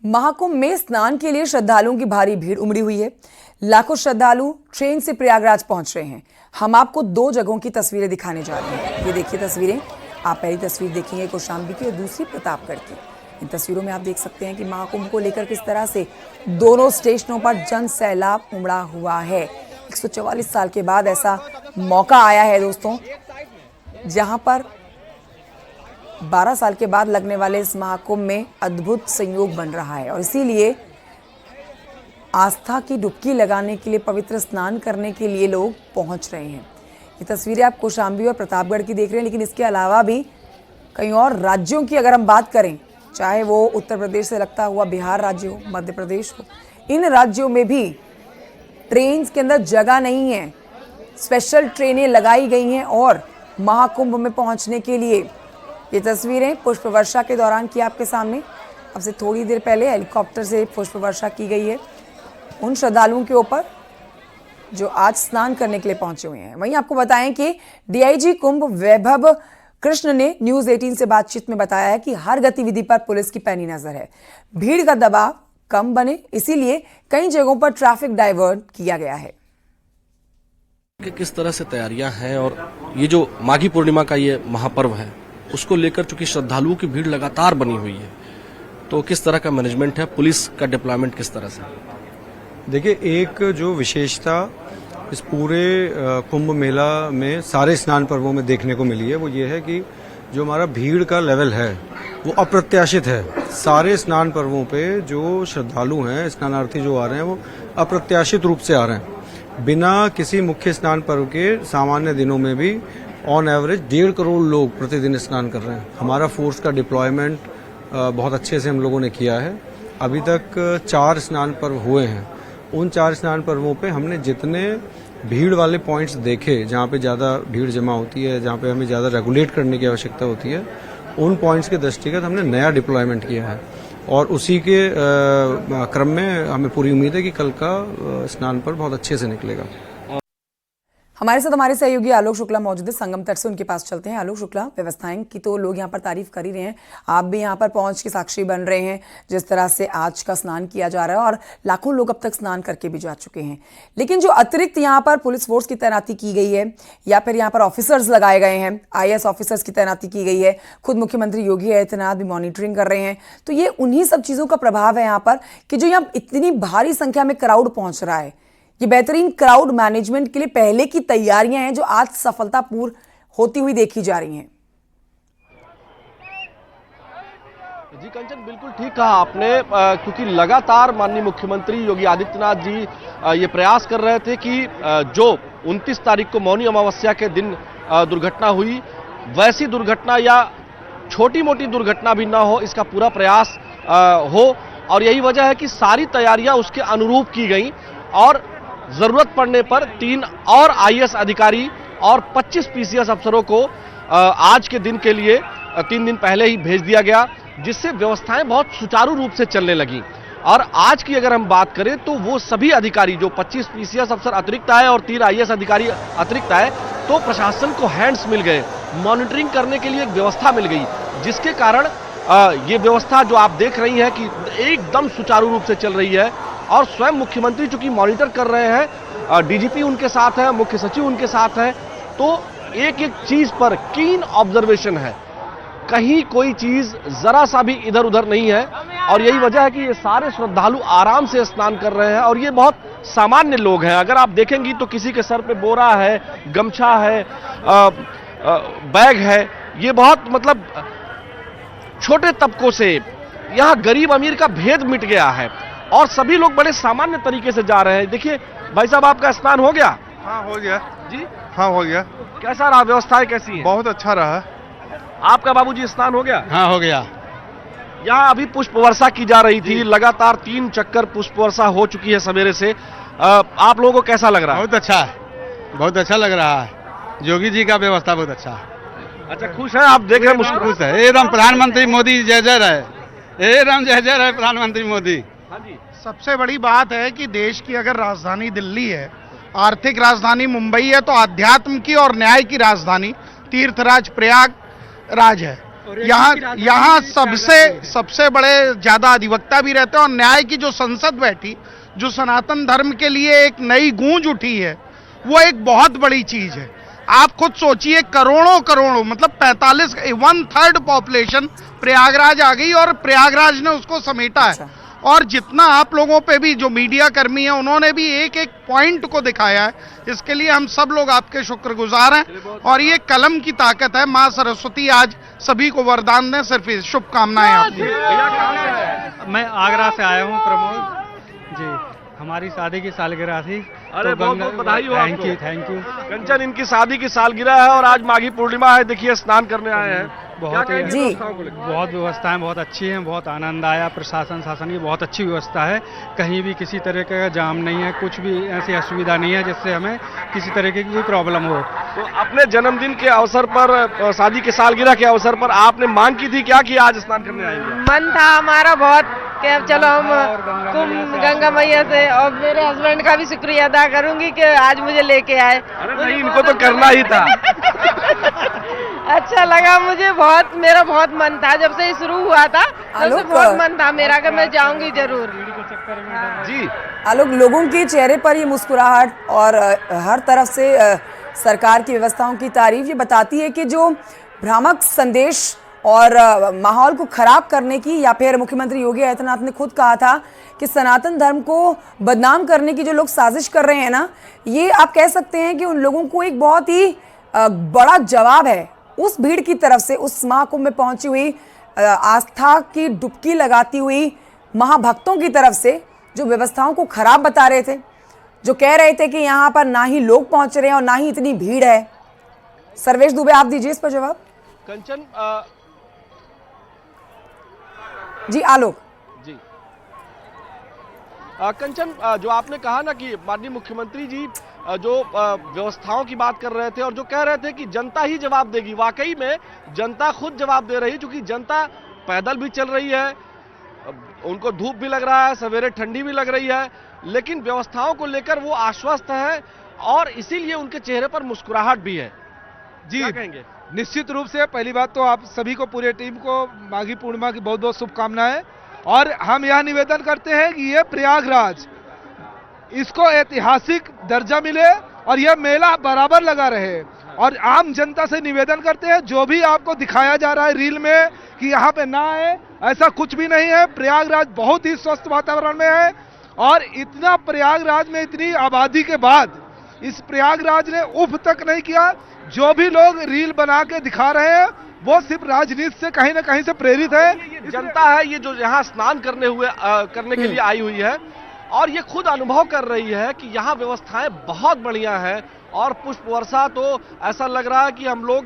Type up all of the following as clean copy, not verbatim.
महाकुंभ में स्नान के लिए श्रद्धालुओं की भारी भीड़ उमड़ी हुई है। लाखों श्रद्धालु ट्रेन से प्रयागराज पहुंच रहे हैं। हम आपको दो जगहों की तस्वीरें दिखाने जा रहे हैं। ये देखिए तस्वीरें। आप पहली तस्वीर देखेंगे कौशाम्बी की और दूसरी प्रतापगढ़ की। इन तस्वीरों में आप देख सकते हैं कि महाकुंभ को लेकर किस तरह से दोनों स्टेशनों पर जन सैलाब उमड़ा हुआ है। 144 साल के बाद ऐसा मौका आया है दोस्तों, जहां पर 12 साल के बाद लगने वाले इस महाकुंभ में अद्भुत संयोग बन रहा है और इसीलिए आस्था की डुबकी लगाने के लिए, पवित्र स्नान करने के लिए लोग पहुंच रहे हैं। ये तस्वीरें आप कौशाम्बी और प्रतापगढ़ की देख रहे हैं, लेकिन इसके अलावा भी कई और राज्यों की अगर हम बात करें, चाहे वो उत्तर प्रदेश से लगता हुआ बिहार राज्य हो, मध्य प्रदेश हो, इन राज्यों में भी ट्रेन के अंदर जगह नहीं है। स्पेशल ट्रेनें लगाई गई हैं और महाकुंभ में पहुंचने के लिए ये तस्वीरें पुष्प वर्षा के दौरान की आपके सामने। अब से थोड़ी देर पहले हेलीकॉप्टर से पुष्प वर्षा की गई है उन श्रद्धालुओं के ऊपर जो आज स्नान करने के लिए पहुंचे हुए हैं। वहीं आपको बताएं कि डीआईजी कुंभ वैभव कृष्ण ने न्यूज 18 से बातचीत में बताया है कि हर गतिविधि पर पुलिस की पैनी नजर है। भीड़ का दबाव कम बने, इसीलिए कई जगहों पर ट्रैफिक डाइवर्ट किया गया है। कि किस तरह से तैयारियां हैं और ये जो माघी पूर्णिमा का ये महापर्व है उसको लेकर चूंकि श्रद्धालुओं की भीड़ लगातार बनी हुई है, तो किस तरह का मैनेजमेंट है, पुलिस का डिप्लॉयमेंट किस तरह से? देखिए, एक जो विशेषता इस पूरे कुंभ मेला में सारे स्नान पर्वों में देखने को मिली है वो ये है कि जो हमारा भीड़ का लेवल है वो अप्रत्याशित है। सारे स्नान पर्वों पे जो श्रद्धालु हैं, स्नानार्थी जो आ रहे हैं, वो अप्रत्याशित रूप से आ रहे हैं। बिना किसी मुख्य स्नान पर्व के सामान्य दिनों में भी ऑन एवरेज 1.5 करोड़ लोग प्रतिदिन स्नान कर रहे हैं। हमारा फोर्स का डिप्लॉयमेंट बहुत अच्छे से हम लोगों ने किया है। अभी तक 4 स्नान पर्व हुए हैं। उन 4 स्नान पर्वों पे हमने जितने भीड़ वाले पॉइंट्स देखे, जहाँ पे ज़्यादा भीड़ जमा होती है, जहाँ पे हमें ज़्यादा रेगुलेट करने की आवश्यकता होती है, उन पॉइंट्स के दृष्टिगत हमने नया डिप्लॉयमेंट किया है और उसी के क्रम में हमें पूरी उम्मीद है कि कल का स्नान पर्व बहुत अच्छे से निकलेगा। हमारे साथ हमारे सहयोगी आलोक शुक्ला मौजूद है संगम तट से, उनके पास चलते हैं। आलोक शुक्ला, व्यवस्थाएं की तो लोग यहाँ पर तारीफ कर ही रहे हैं, आप भी यहाँ पर पहुंच के साक्षी बन रहे हैं जिस तरह से आज का स्नान किया जा रहा है और लाखों लोग अब तक स्नान करके भी जा चुके हैं। लेकिन जो अतिरिक्त यहाँ पर पुलिस फोर्स की तैनाती की गई है या फिर यहाँ पर ऑफिसर्स लगाए गए हैं, IAS ऑफिसर्स की तैनाती की गई है, खुद मुख्यमंत्री योगी आदित्यनाथ भी मॉनिटरिंग कर रहे हैं, तो ये उन्हीं सब चीज़ों का प्रभाव है यहाँ पर कि जो यहाँ इतनी भारी संख्या में क्राउड पहुंच रहा है। ये बेहतरीन क्राउड मैनेजमेंट के लिए पहले की तैयारियां हैं जो आज सफलतापूर्ण होती हुई देखी जा रही हैं। जी कंचन, बिल्कुल ठीक कहा आपने, क्योंकि लगातार माननीय मुख्यमंत्री योगी आदित्यनाथ जी ये प्रयास कर रहे थे कि जो 29 तारीख को मौनी अमावस्या के दिन दुर्घटना हुई, वैसी दुर्घटना या छोटी मोटी दुर्घटना भी ना हो, इसका पूरा प्रयास हो। और यही वजह है कि सारी तैयारियां उसके अनुरूप की गई और जरूरत पड़ने पर 3 और IAS अधिकारी और 25 PCS अफसरों को आज के दिन के लिए 3 दिन पहले ही भेज दिया गया, जिससे व्यवस्थाएं बहुत सुचारू रूप से चलने लगी। और आज की अगर हम बात करें तो वो सभी अधिकारी जो 25 PCS अफसर अतिरिक्त आए और 3 IAS अधिकारी अतिरिक्त आए, तो प्रशासन को हैंड्स मिल गए, मॉनिटरिंग करने के लिए एक व्यवस्था मिल गई, जिसके कारण ये व्यवस्था जो आप देख रही है कि एकदम सुचारू रूप से चल रही है। और स्वयं मुख्यमंत्री चूंकि मॉनिटर कर रहे हैं, DGP उनके साथ है, मुख्य सचिव उनके साथ है, तो एक एक चीज पर कीन ऑब्जर्वेशन है, कहीं कोई चीज जरा सा भी इधर उधर नहीं है। और यही वजह है कि ये सारे श्रद्धालु आराम से स्नान कर रहे हैं और ये बहुत सामान्य लोग हैं। अगर आप देखेंगी तो किसी के सर पे बोरा है, गमछा है, बैग है, ये बहुत मतलब छोटे तबकों से यहाँ गरीब अमीर का भेद मिट गया है और सभी लोग बड़े सामान्य तरीके से जा रहे हैं। देखिए भाई साहब, आपका स्नान हो गया? हाँ हो गया जी। हाँ हो गया। कैसा रहा, व्यवस्थाएं कैसी हैं? बहुत अच्छा रहा। आपका बाबूजी स्नान हो गया? हाँ हो गया। यहाँ अभी पुष्प वर्षा की जा रही थी, लगातार 3 चक्कर पुष्प वर्षा हो चुकी है सवेरे से। आप लोगों को कैसा लग रहा है? बहुत अच्छा है, बहुत अच्छा लग रहा है। योगी जी का व्यवस्था बहुत अच्छा है। अच्छा, खुश है आप? देख रहे हैं खुश है एकदम। प्रधानमंत्री मोदी जय जय रहे, एकदम जय जय रहे प्रधानमंत्री मोदी। हाँ जी। सबसे बड़ी बात है कि देश की अगर राजधानी दिल्ली है, आर्थिक राजधानी मुंबई है, तो आध्यात्म की और न्याय की राजधानी तीर्थराज प्रयागराज है। यहाँ सबसे बड़े ज्यादा अधिवक्ता भी रहते हैं, और न्याय की जो संसद बैठी, जो सनातन धर्म के लिए एक नई गूंज उठी है, वो एक बहुत बड़ी चीज है। आप खुद सोचिए, करोड़ों मतलब 1/3 पॉपुलेशन प्रयागराज आ गई, और प्रयागराज ने उसको समेटा है। और जितना आप लोगों पे भी जो मीडिया कर्मी हैं, उन्होंने भी एक एक पॉइंट को दिखाया है, इसके लिए हम सब लोग आपके शुक्रगुजार हैं। और ये कलम की ताकत है। माँ सरस्वती आज सभी को वरदान दें। सिर्फ शुभकामनाएं आपको। मैं आगरा से आया हूँ प्रमोद जी, हमारी शादी की सालगिरह थी। अरे बहुत बहुत बधाई हो आपको। Thank you. कंचन, इनकी शादी की सालगिरह है और आज माघी पूर्णिमा है। देखिए स्नान करने आए हैं। बहुत जी। बहुत व्यवस्थाएं बहुत अच्छी हैं, बहुत आनंद आया। प्रशासन शासन की बहुत अच्छी व्यवस्था है, कहीं भी किसी तरह का जाम नहीं है, कुछ भी ऐसी असुविधा नहीं है जिससे हमें किसी तरह की कोई प्रॉब्लम हो। तो अपने जन्मदिन के अवसर पर, शादी की सालगिरह के अवसर पर आपने मांग की थी क्या कि आज स्नान करने आएंगे? मन था हमारा बहुत कि अब चलो हम कुंभ गंगा मैया से, और मेरे हस्बैंड का भी शुक्रिया अदा करूंगी कि आज मुझे लेके आए। अरे नहीं, इनको तो करना ही था। अच्छा लगा मुझे बहुत, मेरा बहुत मन था जब से ये शुरू हुआ था, तब से बहुत मन था मेरा कि मैं जाऊंगी जरूर। जी आलोक, लोगों के चेहरे पर ये मुस्कुराहट और हर तरफ से सरकार की व्यवस्थाओं की तारीफ ये बताती है कि जो भ्रामक संदेश और माहौल को खराब करने की, या फिर मुख्यमंत्री योगी आदित्यनाथ ने खुद कहा था कि सनातन धर्म को बदनाम करने की जो लोग साजिश कर रहे हैं ना, ये आप कह सकते हैं कि उन लोगों को एक बहुत ही बड़ा जवाब है उस भीड़ की तरफ से, उस महाकुंभ में पहुंची हुई आस्था की डुबकी लगाती हुई महाभक्तों की तरफ से, जो व्यवस्थाओं को खराब बता रहे थे, जो कह रहे थे कि यहाँ पर ना ही लोग पहुंच रहे हैं और ना ही इतनी भीड़ है। सर्वेश दुबे, आप दीजिए इस पर जवाब। कंचन, जी आलोक। जी कंचन, जो आपने कहा ना कि माननीय मुख्यमंत्री जी जो व्यवस्थाओं की बात कर रहे थे और जो कह रहे थे कि जनता ही जवाब देगी, वाकई में जनता खुद जवाब दे रही है, क्योंकि जनता पैदल भी चल रही है, उनको धूप भी लग रहा है, सवेरे ठंडी भी लग रही है, लेकिन व्यवस्थाओं को लेकर वो आश्वस्त है और इसीलिए उनके चेहरे पर मुस्कुराहट भी है। जी, क्या कहेंगे? निश्चित रूप से पहली बात तो आप सभी को, पूरे टीम को माघी पूर्णिमा की बहुत बहुत शुभकामनाएं। और हम यह निवेदन करते हैं कि ये प्रयागराज, इसको ऐतिहासिक दर्जा मिले और यह मेला बराबर लगा रहे। और आम जनता से निवेदन करते हैं, जो भी आपको दिखाया जा रहा है रील में कि यहाँ पे ना आए, ऐसा कुछ भी नहीं है। प्रयागराज बहुत ही स्वस्थ वातावरण में है, और इतना प्रयागराज में इतनी आबादी के बाद इस प्रयागराज ने उफ तक नहीं किया। जो भी लोग रील बना के दिखा रहे हैं वो सिर्फ राजनीति से कहीं ना कहीं से प्रेरित है। जनता है ये जो यहाँ स्नान करने के लिए आई हुई है, और ये खुद अनुभव कर रही है कि यहाँ व्यवस्थाएं बहुत बढ़िया है। और पुष्प वर्षा तो ऐसा लग रहा है कि हम लोग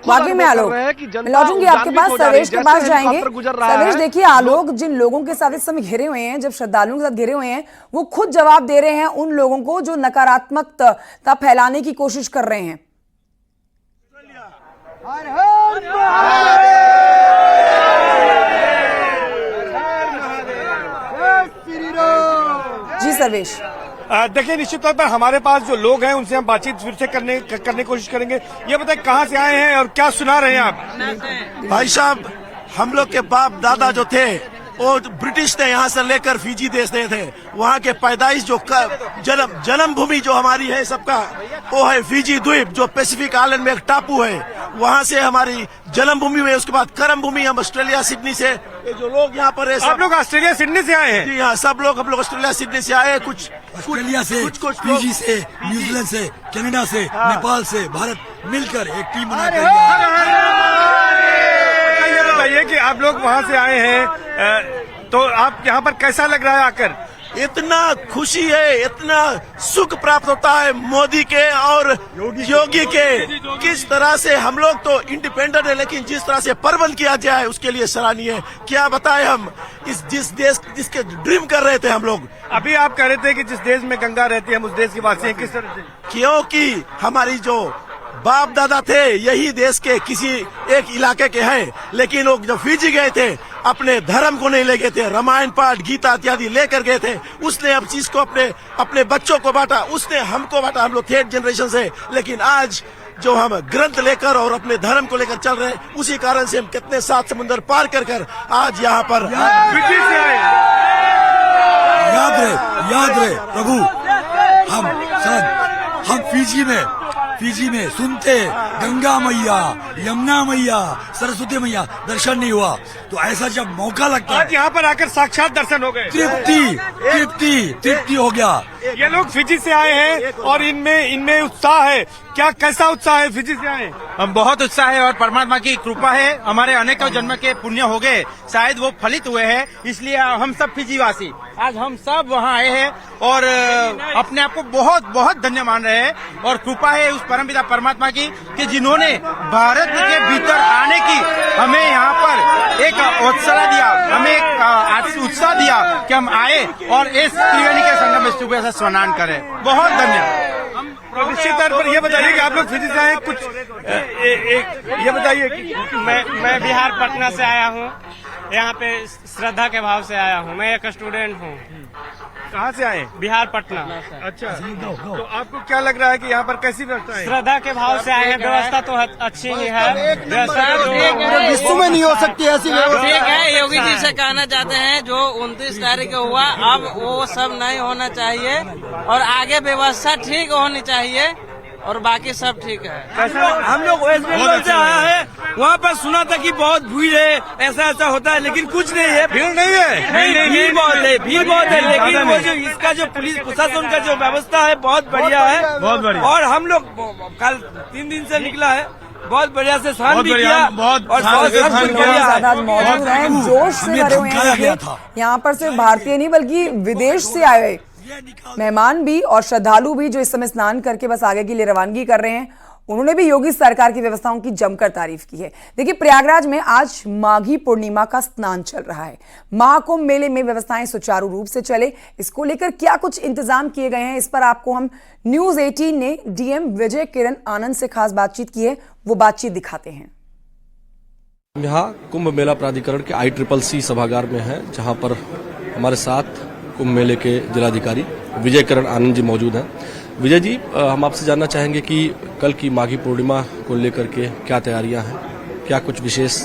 वाकई में आलोक, लौटूंगी आपके पास, सर्वेश के पास जाएंगे। सर्वेश, देखिए आलोक जिन लोगों के साथ इस समय घिरे हुए हैं, जब श्रद्धालुओं के साथ घिरे हुए हैं, वो खुद जवाब दे रहे हैं उन लोगों को जो नकारात्मकता फैलाने की कोशिश कर रहे हैं। जी सर्वेश। देखिए, निश्चित तौर पर हमारे पास जो लोग हैं उनसे हम बातचीत फिर से करने की कोशिश करेंगे। ये बताएं कहाँ से आए हैं और क्या सुना रहे हैं आप? भाई साहब, हम लोग के बाप दादा जो थे वो ब्रिटिश ने यहाँ से लेकर फिजी देश दे थे। वहाँ के पैदाइश जो जन्म भूमि जो हमारी है सबका, वो है फिजी द्वीप, जो पैसिफिक आइलैंड में एक टापू है। वहाँ से हमारी जन्म भूमि हुई। उसके बाद कर्म भूमि, हम ऑस्ट्रेलिया सिडनी से, ये जो लोग यहाँ पर है, आप लोग ऑस्ट्रेलिया सिडनी से आए हैं? जी हाँ, सब लोग हम लोग ऑस्ट्रेलिया सिडनी से आए। कुछ ऑस्ट्रेलिया से, कुछ फिजी से, न्यूजीलैंड से, कनाडा से, नेपाल से, भारत मिलकर एक टीम बनाकर। बताइए कि आप लोग वहाँ से आए हैं, तो आप यहाँ पर कैसा लग रहा है आकर? इतना खुशी है, इतना सुख प्राप्त होता है मोदी के और योगी के। किस तरह से हम लोग तो इंडिपेंडेंट है, लेकिन जिस तरह से प्रबंध किया जाए उसके लिए सराहनीय है। क्या बताएं हम, जिस देश जिसके ड्रीम कर रहे थे हम लोग। अभी आप कह रहे थे कि जिस देश में गंगा रहती है हम उस देश के वासी हैं, किस तरह से? क्योंकि हमारी जो बाप दादा थे यही देश के किसी एक इलाके के हैं, लेकिन लोग जब फिजी गए थे अपने धर्म को नहीं ले गए थे, रामायण पाठ गीता इत्यादि लेकर गए थे। उसने अब चीज को अपने बच्चों को बांटा, उसने हमको बांटा, हम लोग थर्ड जनरेशन से। लेकिन आज जो हम ग्रंथ लेकर और अपने धर्म को लेकर चल रहे हैं, उसी कारण से हम कितने 7 समुंदर पार कर आज यहाँ पर फिजी से आए। याद रहे प्रभु, हम फिजी में सुनते गंगा मैया, यमुना मैया, सरस्वती मैया, दर्शन नहीं हुआ, तो ऐसा जब मौका लगता है आज यहाँ पर आकर साक्षात दर्शन हो गए, तृप्ति हो गया। ये लोग फिजी से आए हैं और इनमें उत्साह है। क्या कैसा उत्साह है फिजी से आए? हम बहुत उत्साह है और परमात्मा की कृपा है, हमारे अनेकों जन्म के पुण्य हो गए, शायद वो फलित हुए हैं, इसलिए हम सब फिजीवासी आज हम सब वहाँ आए हैं और अपने आप को बहुत बहुत धन्य मान रहे हैं। और कृपा है उस परमपिता परमात्मा की कि जिन्होंने भारत के भीतर आने की हमें यहाँ पर एक उत्साह दिया, हमें एक उत्साह दिया कि हम आए और इस त्रिवेणी के संगम में सुबह से स्नान करें। बहुत धन्यवाद। तो निश्चित तौर पर ये बताइए कि आप लोग फिजी से आए, कुछ ये बताइए कि मैं बिहार पटना से आया हूँ, यहाँ पे श्रद्धा के भाव से आया हूँ। मैं एक स्टूडेंट हूँ। कहाँ से आए? बिहार पटना। अच्छा, तो आपको क्या लग रहा है कि यहाँ पर कैसी व्यवस्था है? श्रद्धा के भाव से आए हैं, व्यवस्था तो अच्छी ही है। विश्व में नहीं हो सकती ऐसी व्यवस्था। ठीक है, योगी जी से कहना चाहते हैं जो 29 तारीख को हुआ, अब वो सब नहीं होना चाहिए और आगे व्यवस्था ठीक होनी चाहिए और बाकी सब ठीक है। हम लोग वेस्ट बंगाल से आया है, वहाँ पर सुना था कि बहुत भीड़ है, ऐसा होता है, लेकिन कुछ नहीं है। भीड़ नहीं है? नहीं, भीड़ बहुत है, लेकिन वो जो इसका जो पुलिस प्रशासन का जो व्यवस्था है बहुत बढ़िया है, बहुत बढ़िया। और हम लोग कल 3 दिन से निकला है, बहुत बढ़िया से स्नान भी किया और ज्यादा मौजूद हैं, जोश से भरे हुए हैं। यहाँ पर सिर्फ भारतीय नहीं बल्कि विदेश से आए मेहमान भी और श्रद्धालु भी जो इस समय स्नान करके बस आगे के लिए रवानगी कर रहे हैं, उन्होंने भी योगी सरकार की व्यवस्थाओं की जमकर तारीफ की है। देखिए, प्रयागराज में आज माघी पूर्णिमा का स्नान चल रहा है। महाकुंभ मेले में व्यवस्थाएं सुचारू रूप से चले, इसको लेकर क्या कुछ इंतजाम किए गए हैं, इस पर आपको हम न्यूज 18 ने डीएम विजय किरण आनंद से खास बातचीत की है, वो बातचीत दिखाते हैं। यहाँ कुंभ मेला प्राधिकरण के ICCC सभागार में है, जहाँ पर हमारे साथ कुंभ मेले के जिलाधिकारी विजय किरण आनंद जी मौजूद हैं। विजय जी, हम आपसे जानना चाहेंगे कि कल की माघी पूर्णिमा को लेकर के क्या तैयारियां हैं, क्या कुछ विशेष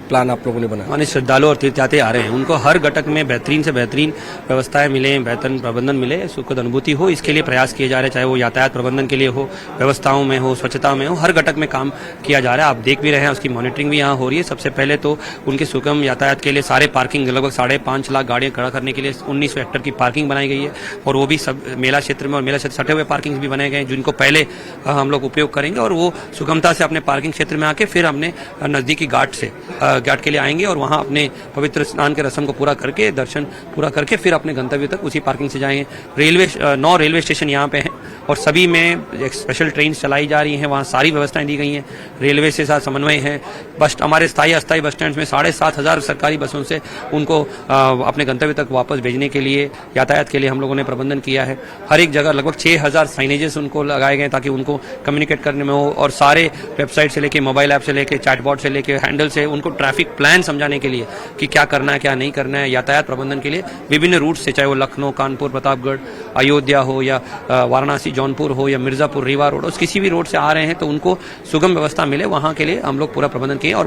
प्लान आप लोगों ने बनाया? माने श्रद्धालु और तीर्थयात्री आ रहे हैं, उनको हर घटक में बेहतरीन से बेहतरीन व्यवस्थाएं मिले, बेहतर प्रबंधन मिले, सुखद अनुभूति हो, इसके लिए प्रयास किए जा रहे हैं, चाहे वो यातायात प्रबंधन के लिए हो, व्यवस्थाओं में हो, स्वच्छता में हो, हर घटक में काम किया जा रहा है। आप देख भी रहे हैं, उसकी मॉनिटरिंग भी यहाँ हो रही है। सबसे पहले तो उनके सुगम यातायात के लिए सारे पार्किंग, लगभग 5.5 लाख गाड़ियां खड़ा करने के लिए 19 हेक्टर की पार्किंग बनाई गई है और वो भी सब मेला क्षेत्र में और मेला क्षेत्र सटे हुए पार्किंग भी बनाए गए हैं, जिनको पहले हम लोग उपयोग करेंगे और वो सुगमता से अपने पार्किंग क्षेत्र में आके फिर अपने नजदीकी घाट के लिए आएंगे और वहां अपने पवित्र स्नान के रस्म को पूरा करके, दर्शन पूरा करके फिर अपने गंतव्य तक उसी पार्किंग से जाएंगे। 9 रेलवे स्टेशन यहाँ पे हैं और सभी में एक स्पेशल ट्रेन चलाई जा रही हैं, वहाँ सारी व्यवस्थाएं दी गई हैं, रेलवे से साथ समन्वय है। बस हमारे स्थायी अस्थायी बस स्टैंड में 7,500 सरकारी बसों से उनको अपने गंतव्य तक वापस भेजने के लिए, यातायात के लिए हम लोगों ने प्रबंधन किया है। हर एक जगह लगभग 6,000 साइनेजेस उनको लगाए गए ताकि उनको कम्युनिकेट करने में हो और सारे वेबसाइट से लेके, मोबाइल ऐप से लेके, चैटबॉट से लेके, हैंडल से उनको ट्रैफिक प्लान समझाने के लिए कि क्या करना है क्या नहीं करना है। यातायात प्रबंधन के लिए विभिन्न रूट से, चाहे वो लखनऊ, कानपुर, प्रतापगढ़, अयोध्या हो या वाराणसी, जौनपुर हो या मिर्जापुर, रीवा रोड, किसी भी रोड से आ रहे हैं तो उनको सुगम व्यवस्था मिले, वहां के लिए हम लोग पूरा प्रबंधन किए और